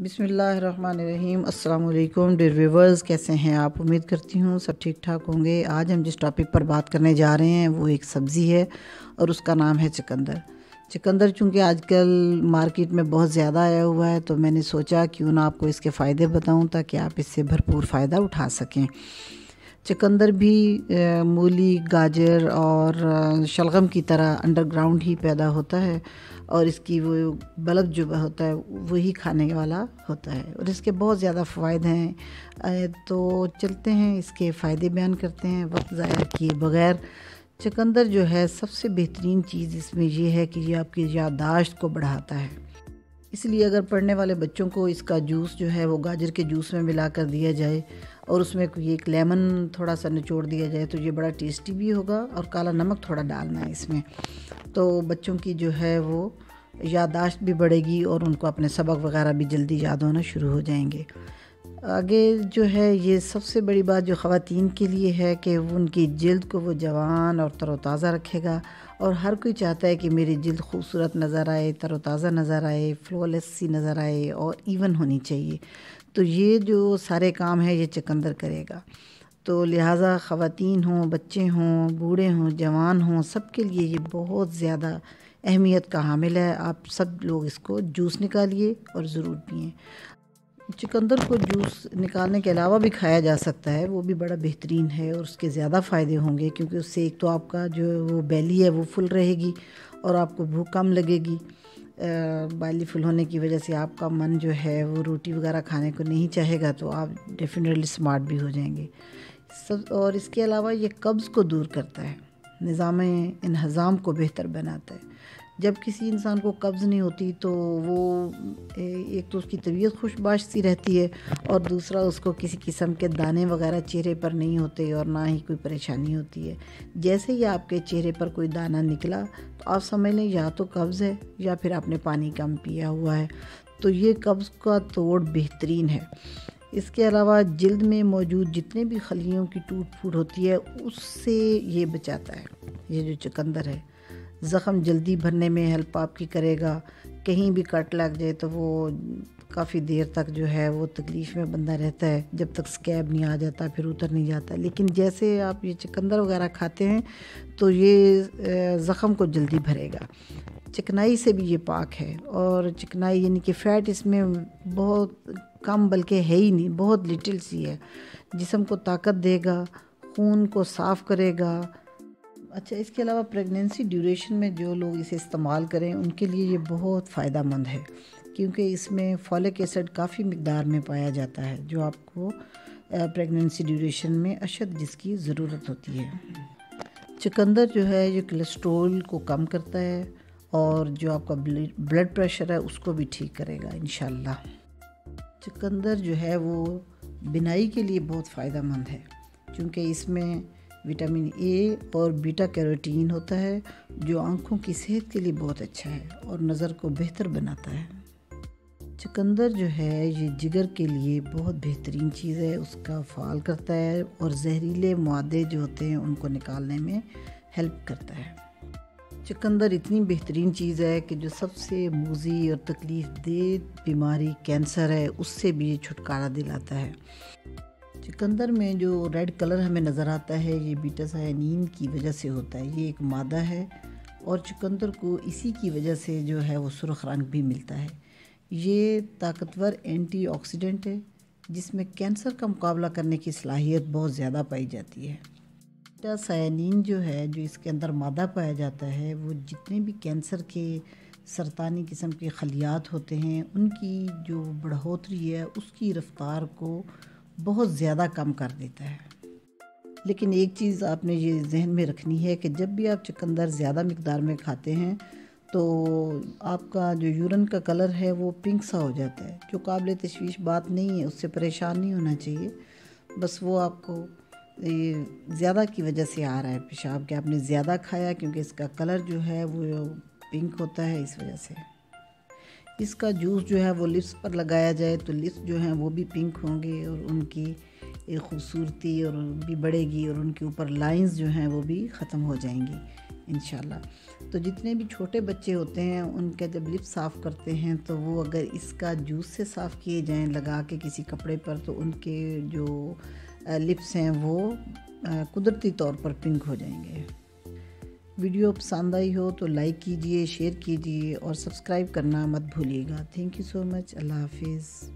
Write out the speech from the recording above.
بسم اللہ الرحمن الرحیم۔ السلام علیکم ڈیئر ویورز، کیسے ہیں آپ؟ امید کرتی ہوں سب ٹھیک ٹھاک ہوں گے۔ آج ہم جس ٹاپک پر بات کرنے جا رہے ہیں وہ ایک سبزی ہے اور اس کا نام ہے چقندر۔ چقندر چونکہ آج کل مارکیٹ میں بہت زیادہ آیا ہوا ہے تو میں نے سوچا کیوں نہ آپ کو اس کے فائدے بتاؤں تاکہ آپ اس سے بھرپور فائدہ اٹھا سکیں۔ چقندر بھی مولی، گاجر اور شلغم کی طرح انڈر گراؤنڈ ہی پیدا ہوتا ہے اور اس کی وہ بلب جو ہوتا ہے وہی کھانے والا ہوتا ہے اور اس کے بہت زیادہ فوائد ہیں۔ تو چلتے ہیں اس کے فائدے بیان کرتے ہیں وقت ضائع کیے بغیر۔ چقندر جو ہے سب سے بہترین چیز اس میں یہ ہے کہ یہ آپ کی یادداشت کو بڑھاتا ہے، اس لیے اگر پڑھنے والے بچوں کو اس کا جوس جو ہے وہ گاجر کے جوس میں ملا کر دیا جائے اور اس میں کوئی ایک لیمن تھوڑا سا نچوڑ دیا جائے تو یہ بڑا ٹیسٹی بھی ہوگا، اور کالا نمک تھوڑا ڈالنا ہے اس میں، تو بچوں کی جو ہے وہ یادداشت بھی بڑھے گی اور ان کو اپنے سبق وغیرہ بھی جلدی یاد ہونا شروع ہو جائیں گے۔ آگے جو ہے یہ سب سے بڑی بات جو خواتین کے لیے ہے کہ وہ ان کی جلد کو وہ جوان اور تر و تازہ رکھے گا، اور ہر کوئی چاہتا ہے کہ میری جلد خوبصورت نظر آئے، تر و تازہ نظر آئے، فلولیس سی نظر آئے اور ایون ہونی چاہیے۔ تو یہ جو سارے کام ہیں یہ چقندر کرے گا، تو لہٰذا خواتین ہوں، بچے ہوں، بوڑھے ہوں، جوان ہوں، سب کے لیے یہ بہت زیادہ اہمیت کا حامل ہے۔ آپ سب لوگ اس کو جوس نکالیے اور ضرور پئیں۔ چقندر کو جوس نکالنے کے علاوہ بھی کھایا جا سکتا ہے، وہ بھی بڑا بہترین ہے اور اس کے زیادہ فائدے ہوں گے، کیونکہ اس سے ایک تو آپ کا جو وہ بیلی ہے وہ فل رہے گی اور آپ کو بھوک کم لگے گی۔ بیلی فل ہونے کی وجہ سے آپ کا من جو ہے وہ روٹی وغیرہ کھانے کو نہیں چاہے گا، تو آپ ڈیفینیٹلی سمارٹ بھی ہو جائیں گے۔ اور اس کے علاوہ یہ قبض کو دور کرتا ہے، نظام انہضام کو بہتر بناتا ہے۔ جب کسی انسان کو قبض نہیں ہوتی تو وہ ایک تو اس کی طبیعت خوش باش سی رہتی ہے، اور دوسرا اس کو کسی قسم کے دانے وغیرہ چہرے پر نہیں ہوتے اور نہ ہی کوئی پریشانی ہوتی ہے۔ جیسے ہی آپ کے چہرے پر کوئی دانہ نکلا تو آپ سمجھ لیں یا تو قبض ہے یا پھر آپ نے پانی کم پیا ہوا ہے، تو یہ قبض کا توڑ بہترین ہے۔ اس کے علاوہ جلد میں موجود جتنے بھی خلیوں کی ٹوٹ پھوٹ ہوتی ہے اس سے یہ بچاتا ہے۔ یہ جو چقندر ہے زخم جلدی بھرنے میں ہیلپ آپ کی کرے گا۔ کہیں بھی کٹ لگ جائے تو وہ کافی دیر تک جو ہے وہ تکلیف میں بندہ رہتا ہے، جب تک سکیب نہیں آ جاتا پھر اتر نہیں جاتا، لیکن جیسے آپ یہ چقندر وغیرہ کھاتے ہیں تو یہ زخم کو جلدی بھرے گا۔ چکنائی سے بھی یہ پاک ہے، اور چکنائی یعنی کہ فیٹ اس میں بہت کم بلکہ ہے ہی نہیں، بہت لٹل سی ہے، جسم کو طاقت دے گا، خون کو صاف کرے گا۔ اچھا، اس کے علاوہ پریگننسی ڈیوریشن میں جو لوگ اسے استعمال کریں ان کے لیے یہ بہت فائدہ مند ہے، کیونکہ اس میں فولک ایسڈ کافی مقدار میں پایا جاتا ہے جو آپ کو پریگننسی ڈیوریشن میں اشد جس کی ضرورت ہوتی ہے۔ چقندر جو ہے یہ کولیسٹرول کو کم کرتا ہے اور جو آپ کا بلڈ پریشر ہے اس کو بھی ٹھیک کرے گا انشاءاللہ۔ چقندر جو ہے وہ بینائی کے لیے بہت فائدہ مند ہے، کیونکہ اس میں وٹامن اے اور بیٹا کیروٹین ہوتا ہے جو آنکھوں کی صحت کے لیے بہت اچھا ہے اور نظر کو بہتر بناتا ہے۔ چقندر جو ہے یہ جگر کے لیے بہت بہترین چیز ہے، اس کا فعال کرتا ہے اور زہریلے معدے جو ہوتے ہیں ان کو نکالنے میں ہیلپ کرتا ہے۔ چقندر اتنی بہترین چیز ہے کہ جو سب سے موذی اور تکلیف دہ بیماری کینسر ہے اس سے بھی یہ چھٹکارا دلاتا ہے۔ چقندر میں جو ریڈ کلر ہمیں نظر آتا ہے یہ بیٹا سائنین کی وجہ سے ہوتا ہے، یہ ایک مادہ ہے اور چقندر کو اسی کی وجہ سے جو ہے وہ سرخ رنگ بھی ملتا ہے۔ یہ طاقتور اینٹی آکسیڈنٹ ہے جس میں کینسر کا مقابلہ کرنے کی صلاحیت بہت زیادہ پائی جاتی ہے۔ بیٹا سائنین جو ہے جو اس کے اندر مادہ پایا جاتا ہے وہ جتنے بھی کینسر کے سرطانی قسم کے خلیات ہوتے ہیں ان کی جو بڑھوتری ہے اس کی رفتار کو بہت زیادہ کم کر دیتا ہے۔ لیکن ایک چیز آپ نے یہ ذہن میں رکھنی ہے کہ جب بھی آپ چقندر زیادہ مقدار میں کھاتے ہیں تو آپ کا جو یورین کا کلر ہے وہ پنک سا ہو جاتا ہے، جو قابل تشویش بات نہیں ہے، اس سے پریشان نہیں ہونا چاہیے، بس وہ آپ کو زیادہ کی وجہ سے آ رہا ہے پیشاب کہ آپ نے زیادہ کھایا، کیونکہ اس کا کلر جو ہے وہ پنک ہوتا ہے اس وجہ سے۔ اس کا جوس جو ہے وہ لپس پر لگایا جائے تو لپس جو ہیں وہ بھی پنک ہوں گے اور ان کی خوبصورتی اور بھی بڑھے گی اور ان کے اوپر لائنز جو ہیں وہ بھی ختم ہو جائیں گی انشاءاللہ۔ تو جتنے بھی چھوٹے بچے ہوتے ہیں ان کا جب لپ صاف کرتے ہیں تو وہ اگر اس کا جوس سے صاف کیے جائیں لگا کے کسی کپڑے پر، تو ان کے جو لپس ہیں وہ قدرتی طور پر پنک ہو جائیں گے۔ ویڈیو پسند آئی ہو تو لائک کیجئے، شیئر کیجئے اور سبسکرائب کرنا مت بھولیے گا۔ تھینک یو سو مچ۔ اللہ حافظ۔